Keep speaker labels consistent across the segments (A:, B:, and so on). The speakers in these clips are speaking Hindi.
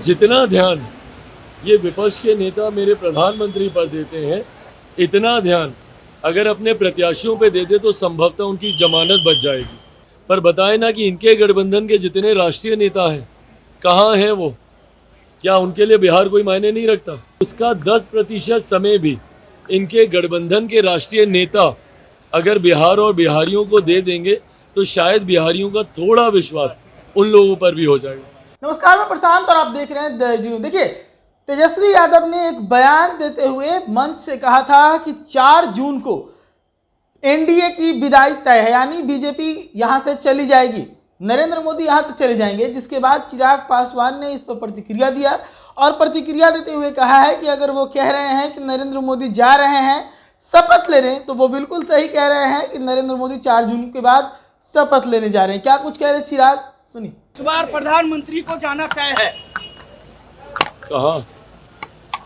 A: जितना ध्यान ये विपक्ष के नेता मेरे प्रधानमंत्री पर देते हैं, इतना ध्यान अगर अपने प्रत्याशियों पे दे दे तो संभवतः उनकी जमानत बच जाएगी। पर बताएं ना कि इनके गठबंधन के जितने राष्ट्रीय नेता हैं, कहाँ हैं वो? क्या उनके लिए बिहार कोई मायने नहीं रखता? उसका 10% समय भी इनके गठबंधन के राष्ट्रीय नेता अगर बिहार और बिहारियों को दे देंगे तो शायद बिहारियों का थोड़ा विश्वास उन लोगों पर भी हो जाएगा।
B: नमस्कार, मैं प्रशांत और आप देख रहे हैं द जी। देखिए, तेजस्वी यादव ने एक बयान देते हुए मंच से कहा था कि 4 जून को एनडीए की विदाई तय है, यानी बीजेपी यहां से चली जाएगी, नरेंद्र मोदी यहां से चले जाएंगे। जिसके बाद चिराग पासवान ने इस पर प्रतिक्रिया दिया और प्रतिक्रिया देते हुए कहा है कि अगर वो कह रहे हैं कि नरेंद्र मोदी जा रहे हैं शपथ लेने, तो वो बिल्कुल सही कह रहे हैं कि नरेंद्र मोदी 4 जून के बाद शपथ लेने जा रहे हैं। क्या कुछ कह रहे चिराग, सुनिए।
C: इस बार प्रधानमंत्री को जाना तय है।
A: कहाँ?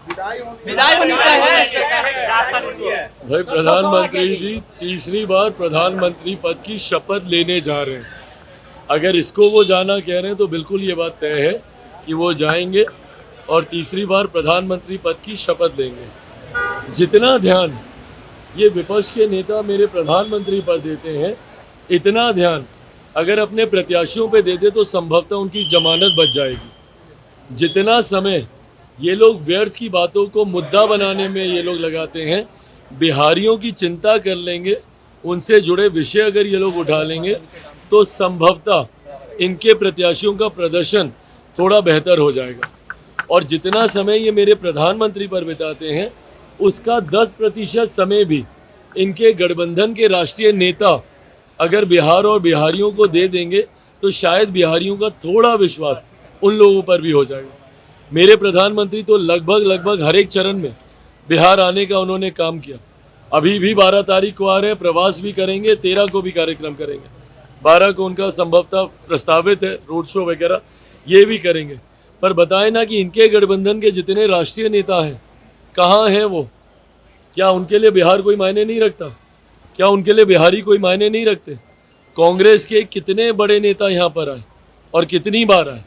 C: विदाई होनी तय है।
A: भाई, प्रधानमंत्री जी तीसरी बार प्रधानमंत्री पद की शपथ लेने जा रहे हैं। अगर इसको वो जाना कह रहे हैं तो बिल्कुल ये बात तय है कि वो जाएंगे और तीसरी बार प्रधानमंत्री पद की शपथ लेंगे। जितना ध्यान ये विपक्ष के नेता मेरे प्रधानमंत्री पर देते हैं, इतना ध्यान अगर अपने प्रत्याशियों पे दे दे तो संभवतः उनकी जमानत बच जाएगी। जितना समय ये लोग व्यर्थ की बातों को मुद्दा बनाने में ये लोग लगाते हैं, बिहारियों की चिंता कर लेंगे, उनसे जुड़े विषय अगर ये लोग उठा लेंगे तो संभवतः इनके प्रत्याशियों का प्रदर्शन थोड़ा बेहतर हो जाएगा। और जितना समय ये मेरे प्रधानमंत्री पर बिताते हैं, उसका 10% समय भी इनके गठबंधन के राष्ट्रीय नेता अगर बिहार और बिहारियों को दे देंगे तो शायद बिहारियों का थोड़ा विश्वास उन लोगों पर भी हो जाएगा। मेरे प्रधानमंत्री तो लगभग हर एक चरण में बिहार आने का उन्होंने काम किया। अभी भी 12 तारीख को आ रहे हैं, प्रवास भी करेंगे, 13 को भी कार्यक्रम करेंगे, 12 को उनका संभवतः प्रस्तावित है रोड शो वगैरह, ये भी करेंगे। पर बताएं ना कि इनके गठबंधन के जितने राष्ट्रीय नेता हैं, कहाँ हैं वो? क्या उनके लिए बिहार कोई मायने नहीं रखता? क्या उनके लिए बिहारी कोई मायने नहीं रखते? कांग्रेस के कितने बड़े नेता यहाँ पर आए और कितनी बार आए?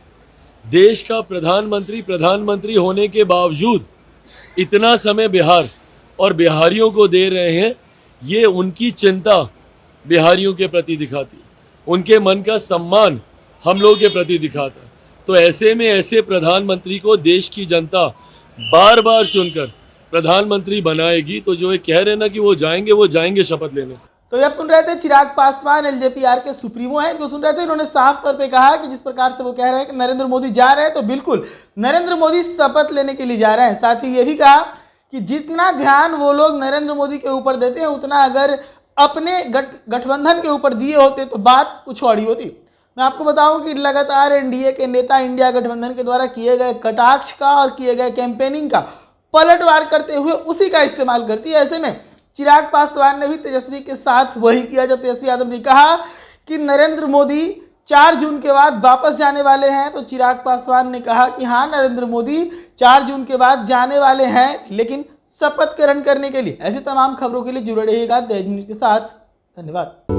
A: देश का प्रधानमंत्री होने के बावजूद इतना समय बिहार और बिहारियों को दे रहे हैं, ये उनकी चिंता बिहारियों के प्रति दिखाती है, उनके मन का सम्मान हम लोग के प्रति दिखाता है। तो ऐसे में ऐसे प्रधानमंत्री को देश की जनता बार बार चुनकर प्रधानमंत्री बनाएगी। तो जो ये कह रहे हैं ना कि वो जाएंगे शपथ लेने।
B: तो अब सुन रहे थे चिराग पासवान एलजेपीआर के सुप्रीमो हैं, जो सुन रहे थे, इन्होंने साफ तौर पे कहा कि जिस प्रकार से वो कह रहे हैं कि नरेंद्र मोदी जा रहे हैं, तो बिल्कुल नरेंद्र मोदी शपथ लेने के लिए जा रहे हैं। साथ ही ये भी कहा कि जितना ध्यान वो लोग नरेंद्र मोदी के ऊपर देते हैं, उतना अगर अपने गठबंधन के ऊपर दिए होते तो बात कुछ और ही होती। मैं आपको बताऊं कि लगातार एनडीए के नेता इंडिया गठबंधन के द्वारा किए गए कटाक्ष का और किए गए कैंपेनिंग का पलटवार करते हुए उसी का इस्तेमाल करती है। ऐसे में चिराग पासवान ने भी तेजस्वी के साथ वही किया। जब तेजस्वी यादव ने कहा कि नरेंद्र मोदी 4 जून के बाद वापस जाने वाले हैं, तो चिराग पासवान ने कहा कि हाँ, नरेंद्र मोदी 4 जून के बाद जाने वाले हैं, लेकिन शपथ ग्रहण करने के लिए। ऐसी तमाम खबरों के लिए जुड़े रहिएगा द न्यूज़ के साथ। धन्यवाद।